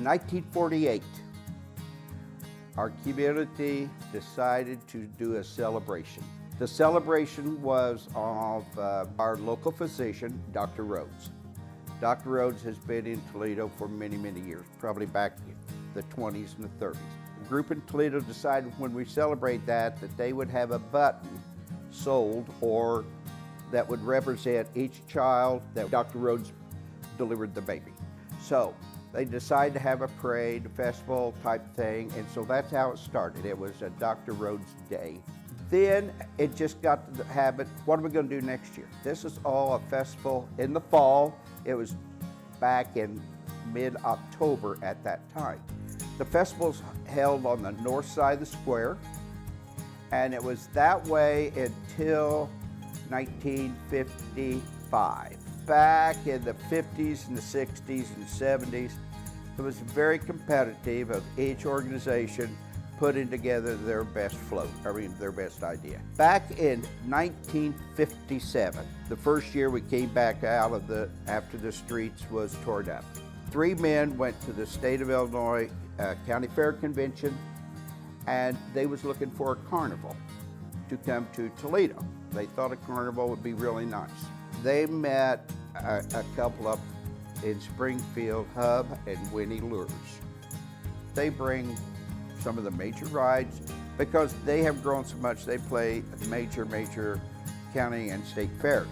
In 1948, our community decided to do a celebration. The celebration was of our local physician, Dr. Rhodes. Dr. Rhodes has been in Toledo for many, many years, probably back in the 20s and the 30s. A group in Toledo decided when we celebrate that they would have a button sold or that would represent each child that Dr. Rhodes delivered the baby. So they decided to have a parade, a festival type thing, and so that's how it started. It was a Dr. Rhodes Day. Then it just got to the habit, what are we going to do next year? This is all a festival in the fall. It was back in mid-October at that time. The festival's held on the north side of the square, and it was that way until 1955. Back in the 50s and the 60s and 70s, it was very competitive of each organization putting together their best float, their best idea. Back in 1957, the first year we came back out of after the streets was torn up. 3 men went to the state of Illinois County Fair Convention, and they was looking for a carnival to come to Toledo. They thought a carnival would be really nice. They met a couple up in Springfield, Hub and Winnie Lures. They bring some of the major rides because they have grown so much. They play major county and state fairs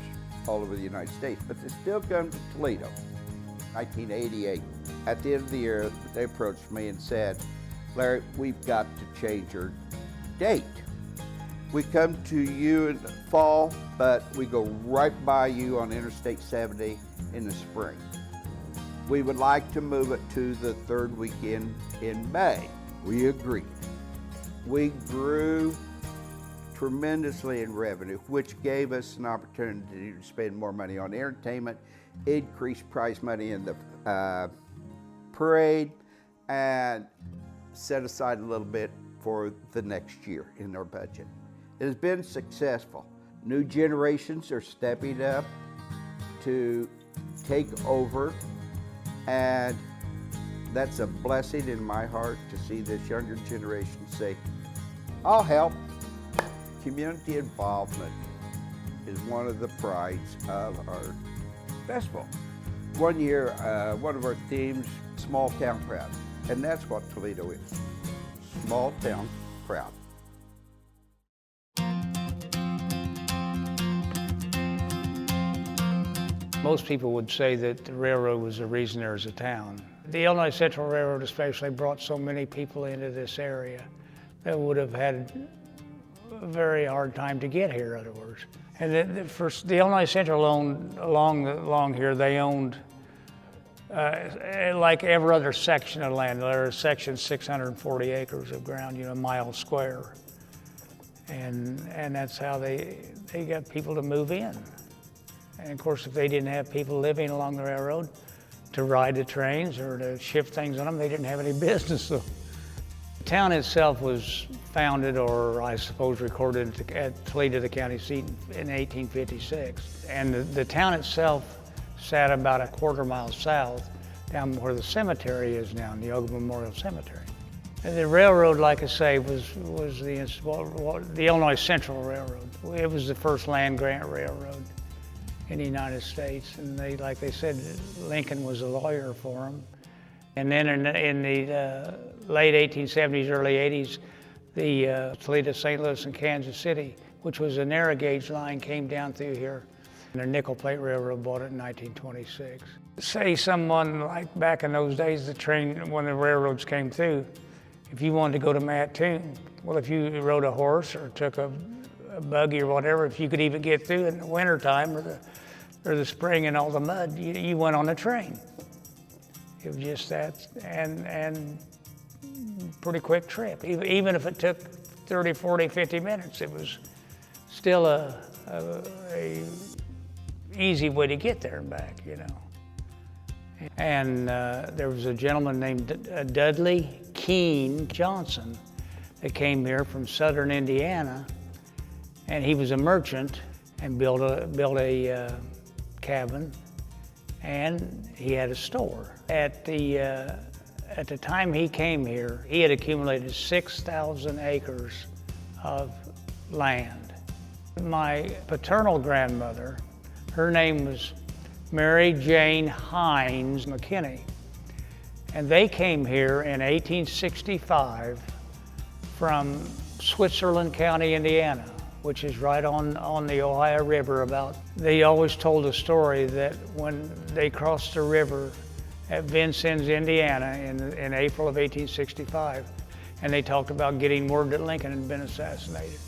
all over the United States, but they still come to Toledo. 1988, at the end of the year, they approached me and said, Larry, we've got to change your date. We come to you in the fall, but we go right by you on Interstate 70 in the spring. We would like to move it to the 3rd weekend in May. We agreed. We grew tremendously in revenue, which gave us an opportunity to spend more money on entertainment, increase prize money in the parade, and set aside a little bit for the next year in our budget. It has been successful. New generations are stepping up to take over, and that's a blessing in my heart to see this younger generation say, I'll help. Community involvement is one of the prides of our festival. One year, one of our themes, small town proud, and that's what Toledo is, small town proud. Most people would say that the railroad was the reason there's a town. The Illinois Central Railroad especially brought so many people into this area that would have had a very hard time to get here, in other words. And the Illinois Central owned, along here, they owned, like every other section of land, there are sections 640 acres of ground, a mile square. And that's how they got people to move in. And of course, if they didn't have people living along the railroad to ride the trains or to shift things on them, they didn't have any business. So the town itself was founded, or I suppose recorded at Toledo, the county seat, in 1856. And the town itself sat about a quarter mile south, down where the cemetery is now, Neoga Memorial Cemetery. And the railroad, like I say, was the Illinois Central Railroad. It was the first land grant railroad in the United States, and like they said, Lincoln was a lawyer for them. And then in the late 1870s, early 80s, the Toledo, St. Louis, and Kansas City, which was a narrow gauge line, came down through here. And the Nickel Plate Railroad bought it in 1926. Say someone, like back in those days, the train, when the railroads came through, if you wanted to go to Mattoon, well, if you rode a horse or took a buggy or whatever, if you could even get through in the wintertime or the spring and all the mud, you went on a train. It was just that, and pretty quick trip. Even if it took 30, 40, 50 minutes, it was still a easy way to get there and back, And there was a gentleman named Dudley Keene Johnson that came here from southern Indiana, and he was a merchant and built a cabin, and he had a store. At the at the time he came here, he had accumulated 6,000 acres of land. My paternal grandmother, her name was Mary Jane Hines McKinney, and they came here in 1865 from Switzerland County, Indiana, which is right on the Ohio River. They always told a story that when they crossed the river at Vincennes, Indiana in April of 1865, and they talked about getting word that Lincoln had been assassinated.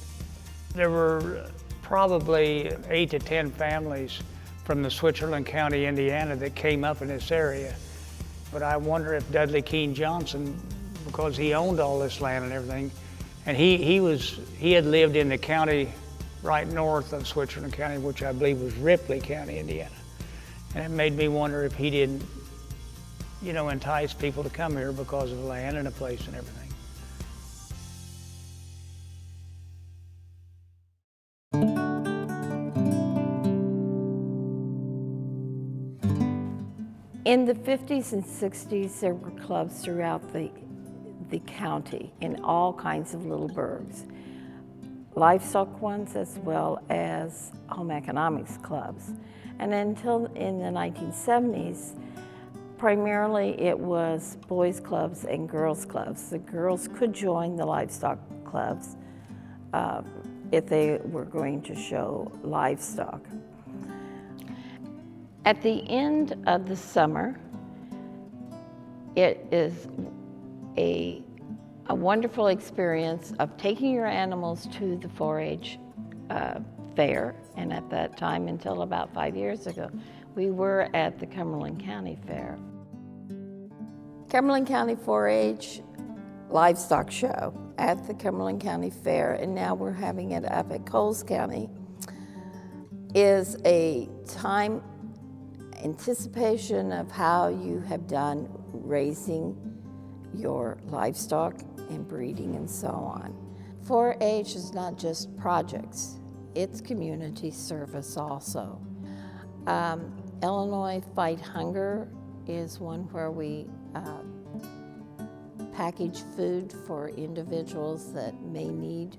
There were probably 8 to 10 families from the Switzerland County, Indiana that came up in this area. But I wonder if Dudley Keene Johnson, because he owned all this land and everything, and he had lived in the county right north of Switzerland County, which I believe was Ripley County, Indiana. And it made me wonder if he didn't, entice people to come here because of the land and the place and everything. In the 50s and 60s, there were clubs throughout the county in all kinds of little burgs. Livestock ones as well as home economics clubs. And until in the 1970s, primarily it was boys clubs and girls clubs. The girls could join the livestock clubs if they were going to show livestock. At the end of the summer, it is a wonderful experience of taking your animals to the 4-H fair, and at that time, until about 5 years ago, we were at the Cumberland County Fair. Cumberland County 4-H livestock show at the Cumberland County Fair, and now we're having it up at Coles County, is a time anticipation of how you have done raising your livestock and breeding and so on. 4-H is not just projects, it's community service also. Illinois Fight Hunger is one where we package food for individuals that may need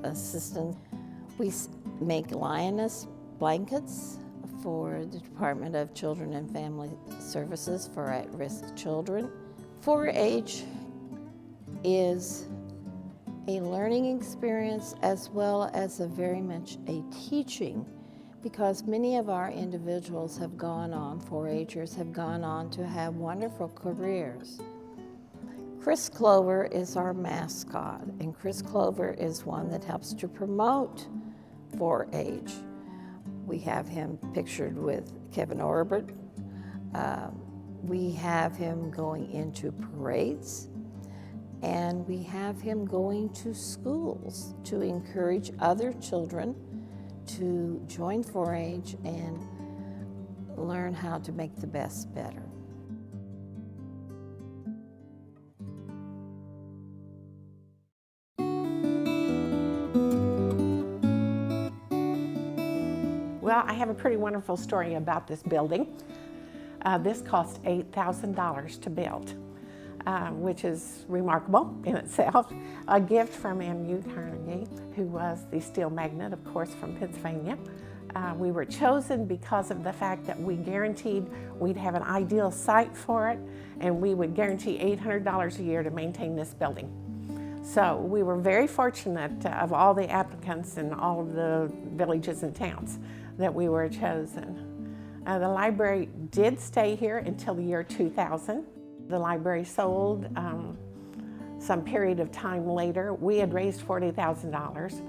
assistance. We make lioness blankets for the Department of Children and Family Services for at-risk children. 4-H is a learning experience as well as very much a teaching, because many of our individuals have gone on, 4-Hers have gone on to have wonderful careers. Chris Clover is our mascot, and Chris Clover is one that helps to promote 4-H. We have him pictured with Kevin Orbit. We have him going into parades, and we have him going to schools to encourage other children to join 4-H and learn how to make the best better. Well, I have a pretty wonderful story about this building. This cost $8,000 to build, which is remarkable in itself. A gift from M.U. Carnegie, who was the steel magnate, of course, from Pennsylvania. We were chosen because of the fact that we guaranteed we'd have an ideal site for it, and we would guarantee $800 a year to maintain this building. So we were very fortunate of all the applicants in all of the villages and towns that we were chosen. The library did stay here until the year 2000. The library sold some period of time later. We had raised $40,000.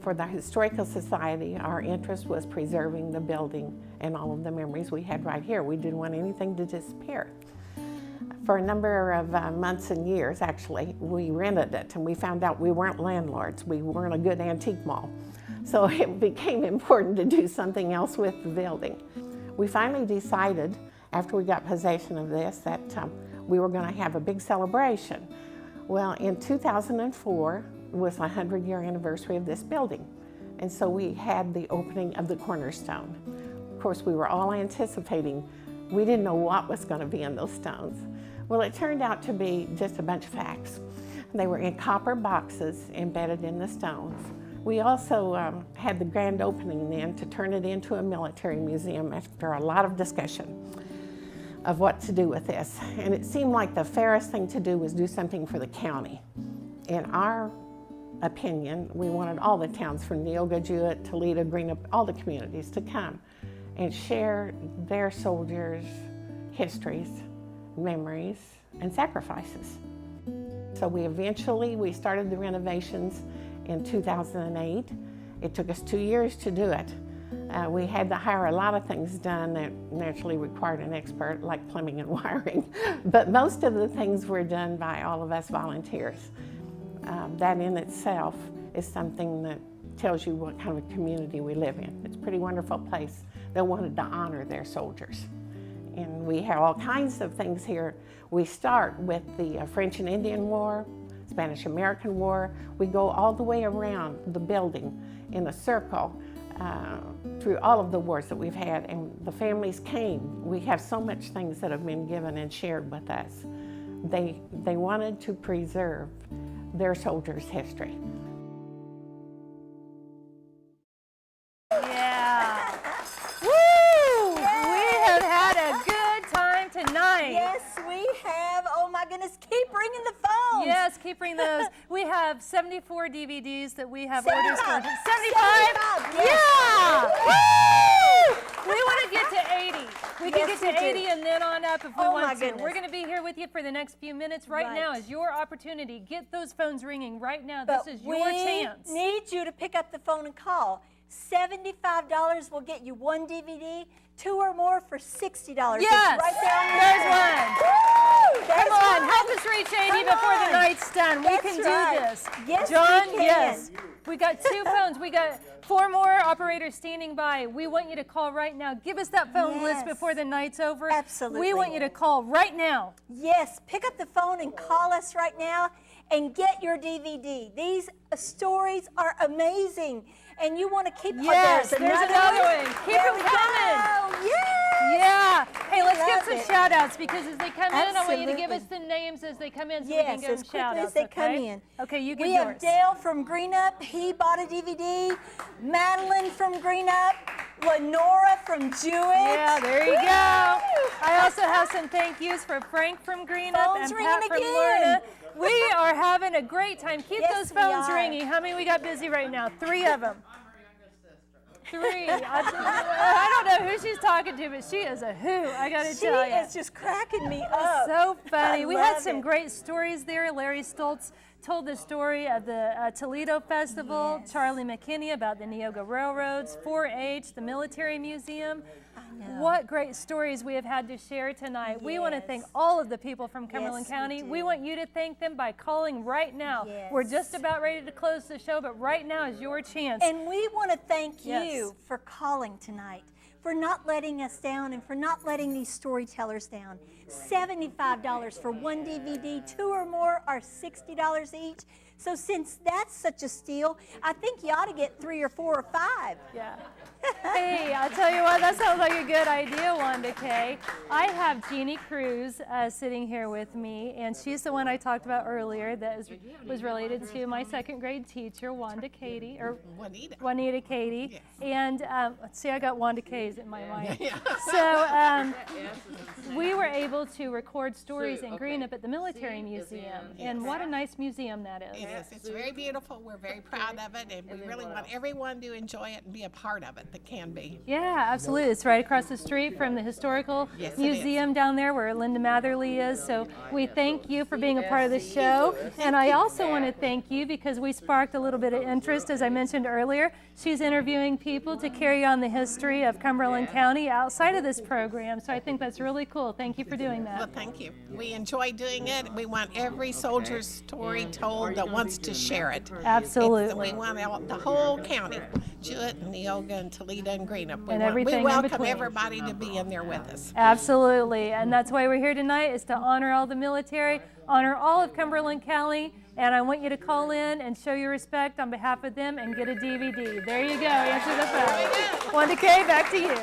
For the Historical Society, our interest was preserving the building and all of the memories we had right here. We didn't want anything to disappear. For a number of months and years, actually, we rented it, and we found out we weren't landlords. We weren't a good antique mall. So it became important to do something else with the building. We finally decided, after we got possession of this, that we were going to have a big celebration. Well, in 2004 was the 100-year anniversary of this building. And so we had the opening of the cornerstone. Of course, we were all anticipating We didn't know what was going to be in those stones. Well, it turned out to be just a bunch of facts. They were in copper boxes embedded in the stones. We also had the grand opening then to turn it into a military museum after a lot of discussion of what to do with this. And it seemed like the fairest thing to do was do something for the county. In our opinion, we wanted all the towns from Neoga, Jewett, Toledo, Greenup, all the communities to come and share their soldiers' histories, memories, and sacrifices. So we started the renovations in 2008. It took us 2 years to do it. We had to hire a lot of things done that naturally required an expert, like plumbing and wiring. But most of the things were done by all of us volunteers. That in itself is something that tells you what kind of a community we live in. It's a pretty wonderful place that wanted to honor their soldiers. And we have all kinds of things here. We start with the French and Indian War, Spanish-American War. We go all the way around the building in a circle through all of the wars that we've had, and the families came. We have so much things that have been given and shared with us. They wanted to preserve their soldiers' history. Yeah. Woo! We have had a good time tonight. Yes, we have. Oh my goodness, keep ringing the phones. Yes, keep bringing those. We have 74 DVDs that we have 75. orders for. 75? 75, yes. Yeah! Woo! We want to get to 80. We can Yes, get to we 80 do. and then on up if we Oh, want my to. goodness. We're going to be here with you for the next few minutes. Right now is your opportunity. Get those phones ringing right now. But This is your chance. we need you to pick up the phone and call. $75 will get you one DVD, 2 or more for $60. Yes, It's right down there's there. one. Woo! There's Come on, one. help us reach 80 Come before the on. night's done. We That's can do right. this. Yes, John, we can. yes. We got 2 phones. We got 4 more operators standing by. We want you to call right now. Give us that phone list Yes. before the night's over. Absolutely. We want you to call right now. Yes, pick up the phone and call us right now and get your DVD. These stories are amazing, and you want to keep. Yes, there's another one. Keep There them we coming. go. Yes. Yeah. Hey, let's give love some it. shout outs because as they come in, I want you to give us Absolutely. the names as they come in so we Yes, can give as them quickly shout outs. as they come in. Okay, you give We yours. have Dale from Greenup. He bought a DVD. Madeline from Greenup. Lenora from Jewett. Yeah, there you go. I also have some thank yous for Frank from Greenup Phones and ringing Pat from again. Lorna. We are having a great time. Keep Yes, those we phones are. ringing. How many we got busy right now? 3 of them. 3. I don't know who she's talking to, but she is a hoot, I got to She tell you. is just cracking me up. So funny. I We had love some it. great stories there. Larry Stoltz told the story of the Toledo Festival, Charlie McKinney about the Neoga Railroads, 4-H, the Military Museum. What great stories we have had to share tonight. We want to thank all of the people from Cumberland Yes, we County. do. We want you to thank them by calling right now. We're just about ready to close the show, but right now is your chance. And we want to thank Yes. you for calling tonight, for not letting us down and for not letting these storytellers down. $75 for one DVD, 2 or more are $60 each. So since that's such a steal, I think you ought to get 3 or 4 or 5. Yeah. Hey, I'll tell you what, that sounds like a good idea, Wanda Kay. I have Jeannie Cruz sitting here with me, and she's the one I talked about earlier that was related to my 2nd grade teacher, Wanda Katie, or Juanita Katie. And let's see, I got Wanda Kay's in my mind. So we were able to record stories in Greenup at the Military Museum, and what a nice museum that is. It is. It's very beautiful. We're very proud of it, and we really want everyone to enjoy it and be a part of it that can be. Yeah, absolutely. It's right across the street from the Historical Yes, it Museum down there where Linda Matherly is. So we thank you for being a part of the show. And I also want to thank you because we sparked a little bit of interest, as I mentioned earlier. She's interviewing people to carry on the history of Cumberland County outside of this program. So I think that's really cool. Thank you for doing Well, that. thank you. We enjoy doing it. We want every soldier's story told that wants to share it. Absolutely. We want the whole county, Jewett, and Neoga, and Toledo, and Greenup. And everything we in welcome between. everybody to be in there with us. Absolutely. And that's why we're here tonight, is to honor all the military, honor all of Cumberland County, and I want you to call in and show your respect on behalf of them and get a DVD. There you go. Answer the phone. Wanda Kay, back to you.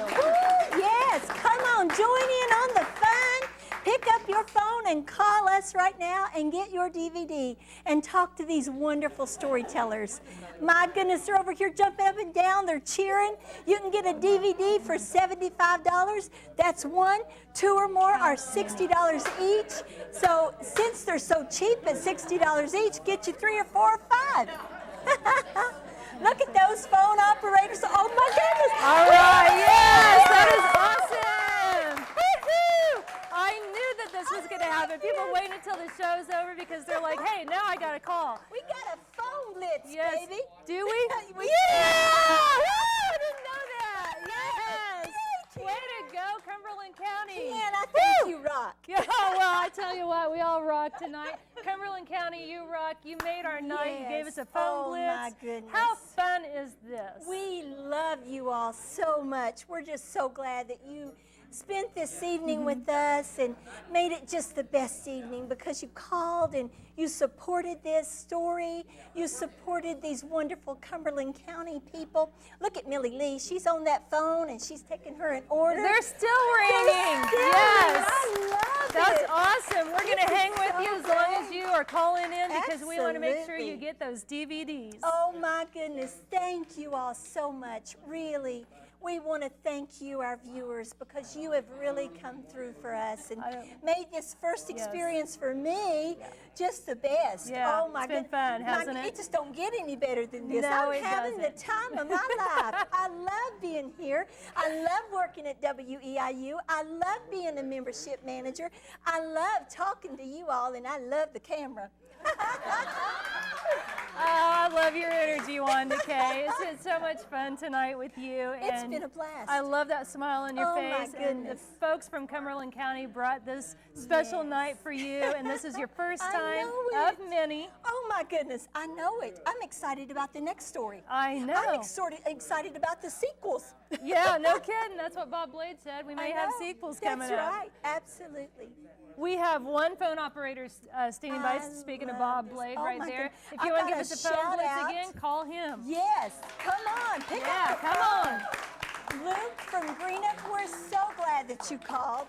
Yes, come on. down. Join in on the fun. Pick up your phone and call us right now and get your DVD and talk to these wonderful storytellers. My goodness, they're over here jumping up and down. They're cheering. You can get a DVD for $75. That's one. 2 or more are $60 each. So since they're so cheap at $60 each, get you 3 or 4 or 5. Look at those phone operators. Oh my goodness. All right, yes, that is awesome. Woo-hoo! I knew that this was going to happen. People wait until the show's over because they're like, hey, now I got to call. We got a phone blitz, Yes. baby. Do we? We Yeah! I didn't know that. Yes. Way to go, Cumberland County. Ken, I think you rock. Yeah, well, I tell you what, we all rock tonight. Cumberland County, you rock. You made our night. You gave us a phone Oh, blitz. my goodness. How fun is this? We love you all so much. We're just so glad that you spent this evening with us and made it just the best evening because you called and you supported this story. You supported these wonderful Cumberland County people. Look at Millie Lee. She's on that phone and she's taking her an order. They're still ringing. Still Yes. I love That's it. awesome. We're going to This hang is with so you as long as great. you are calling in because we want to make sure Absolutely. you get those DVDs. Oh my goodness, thank you all so much. Really, we want to thank you, our viewers, because you have really come through for us and made this first experience for me just the best. Yeah, oh my it's been goodness. fun, hasn't it? It just don't get any better than this. No, I'm it having doesn't. the time of my life. I love being here. I love working at WEIU. I love being a membership manager. I love talking to you all, and I love the camera. Oh, I love your energy, Wanda Kay. It's been so much fun tonight with you. It's And been a blast. I love that smile on your Oh, my face. And the goodness. folks from Cumberland County brought this special night for you. And this is your first I time know of it. many. Oh my goodness, I know it. I'm excited about the next story. I know. I'm excited about the sequels. Yeah, no kidding. That's what Bob Blade said. We may I have know. sequels coming That's up. right, absolutely. We have one phone operator standing by, I speaking of love Bob this. Blade Oh, right my there. goodness. If you I want to give got us a a phone shout blitz out. again, call him. Yes, come on, pick Yeah, up the come phone. Luke from Greenup, we're so glad that you called.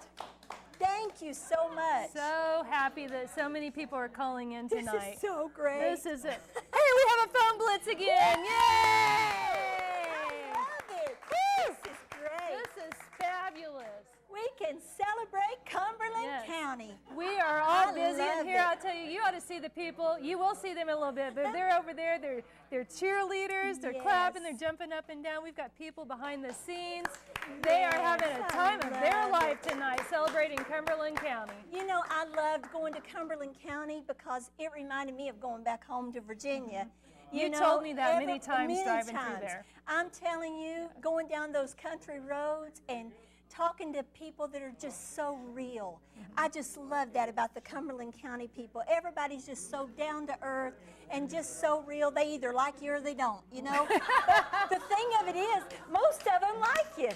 Thank you so much. So happy that so many people are calling in this tonight. is so great. This is it. Hey, we have a phone blitz again. Yay! I love it. This is great. This is fabulous. We can celebrate Cumberland Yes. County. We are all I busy in love here. it. I'll tell you, you ought to see the people. You will see them in a little bit, but they're over there. They're cheerleaders. They're clapping. They're Yes. jumping up and down. We've got people behind the scenes. They are having a Yes, time I of their love life tonight, celebrating Cumberland County. You know, I loved going to Cumberland County because it reminded me of going back home to Virginia. You told me that many times driving through there. I'm telling you, going down those country roads and talking to people that are just so real. I just love that about the Cumberland County people. Everybody's just so down to earth and just so real. They either like you or they don't, you know? But the thing of it is, most of them like you.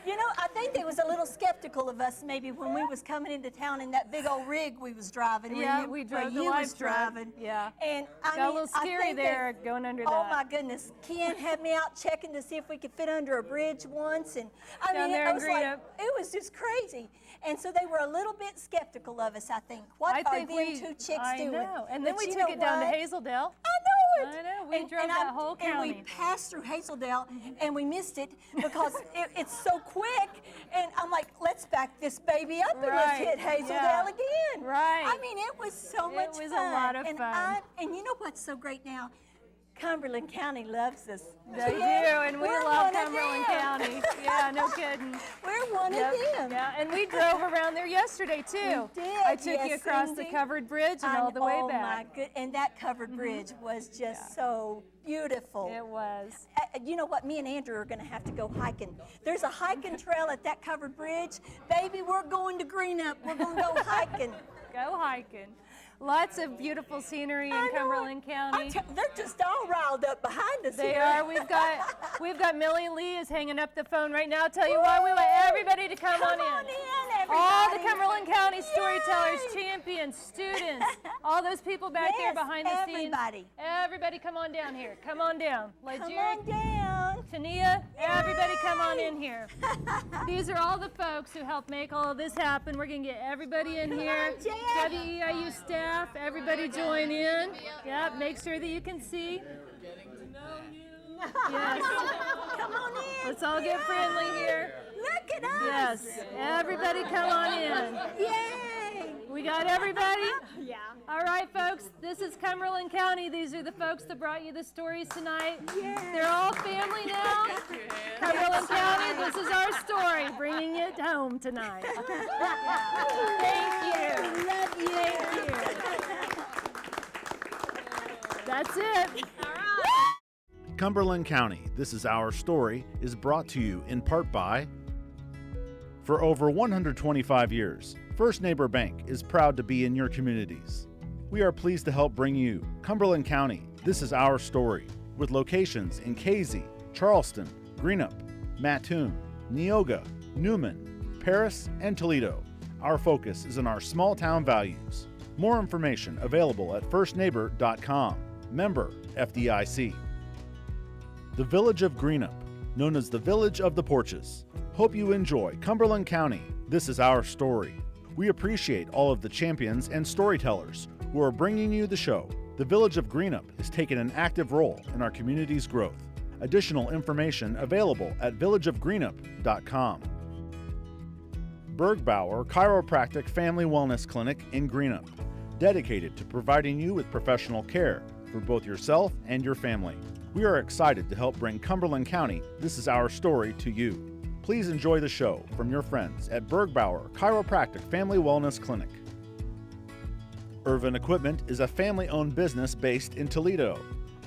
You know, I think they was a little skeptical of us maybe when we was coming into town in that big old rig we was driving. Yeah, Remember, we where drove the you live was truck. driving. Yeah. And I Got a little scary think there going under oh that. my goodness, Ken had me out checking to see if we could fit under a bridge once, and I Down mean, there it in was like Greenup. it was just crazy. And so they were a little bit skeptical of us. I think. What I are think them we, two chicks I doing? know. And then But we you took know it down to what? Hazeldale. I know it. I know. We drove that whole And we county. passed through Hazeldale, and we missed it because it's so quick. And I'm like, let's back this baby up and let's Right. hit Hazeldale Yeah. again. Right. I mean, it was so much fun. was a lot of and fun. And you know what's so great now? Cumberland County loves us. They do, and we We're love one of Cumberland them. County. Yeah, no kidding. We're one Yep. of them. Yeah, and we drove around there yesterday too. We did, I took you yes, across the indeed. covered bridge and all the way oh back. my good, and that covered bridge was just so beautiful. It was. You know what? Me and Andrew are going to have to go hiking. There's a hiking trail at that covered bridge. Baby, we're going to Greenup. We're going to go hiking. Go hiking. Lots of beautiful scenery I in know Cumberland it. County. They're just all riled up behind us They here. are. We've got Millie Lee is hanging up the phone right now. I'll tell you what, we want everybody to come on in. everybody. All the Cumberland County storytellers, Yay. champions, students, all those people back there Yes, behind the everybody. scenes. Everybody come on down here. Come on down. Come Legere, on down. Tania, everybody come on in here. These are all the folks who helped make all of this happen. We're going to get everybody in here. WEIU staff, everybody join in. Yep, make sure that you can see. Yes. Come on in. Let's all get friendly here. Look at us. Yes, everybody come on in. Yay. We got everybody? Yeah. All right, folks, this is Cumberland County. These are the folks that brought you the stories tonight. Yeah. They're all family now. Cumberland County, this is our story, bringing it home tonight. Thank you. Love you. Thank you. That's it. Cumberland County, This Is Our Story is brought to you in part by... For over 125 years, First Neighbor Bank is proud to be in your communities. We are pleased to help bring you Cumberland County, This Is Our Story, with locations in Casey, Charleston, Greenup, Mattoon, Neoga, Newman, Paris, and Toledo. Our focus is on our small town values. More information available at firstneighbor.com. Member FDIC. The Village of Greenup, known as the Village of the Porches. Hope you enjoy Cumberland County, This Is Our Story. We appreciate all of the champions and storytellers who are bringing you the show. The Village of Greenup is taking an active role in our community's growth. Additional information available at villageofgreenup.com. Bergbauer Chiropractic Family Wellness Clinic in Greenup, dedicated to providing you with professional care for both yourself and your family. We are excited to help bring Cumberland County, This Is Our Story to you. Please enjoy the show from your friends at Bergbauer Chiropractic Family Wellness Clinic. Irvin Equipment is a family-owned business based in Toledo.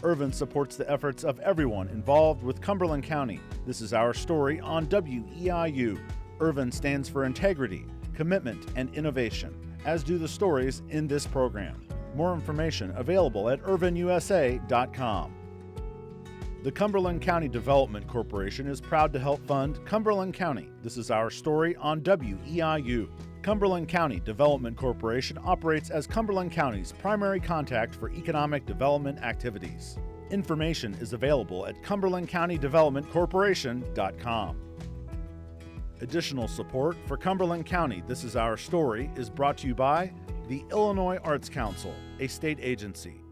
Irvin supports the efforts of everyone involved with Cumberland County. This is our story on WEIU. Irvin stands for integrity, commitment, and innovation, as do the stories in this program. More information available at irvinusa.com. The Cumberland County Development Corporation is proud to help fund Cumberland County. This is our story on WEIU. Cumberland County Development Corporation operates as Cumberland County's primary contact for economic development activities. Information is available at cumberlandcountydevelopmentcorporation.com. Additional support for Cumberland County, This Is Our Story is brought to you by the Illinois Arts Council, a state agency.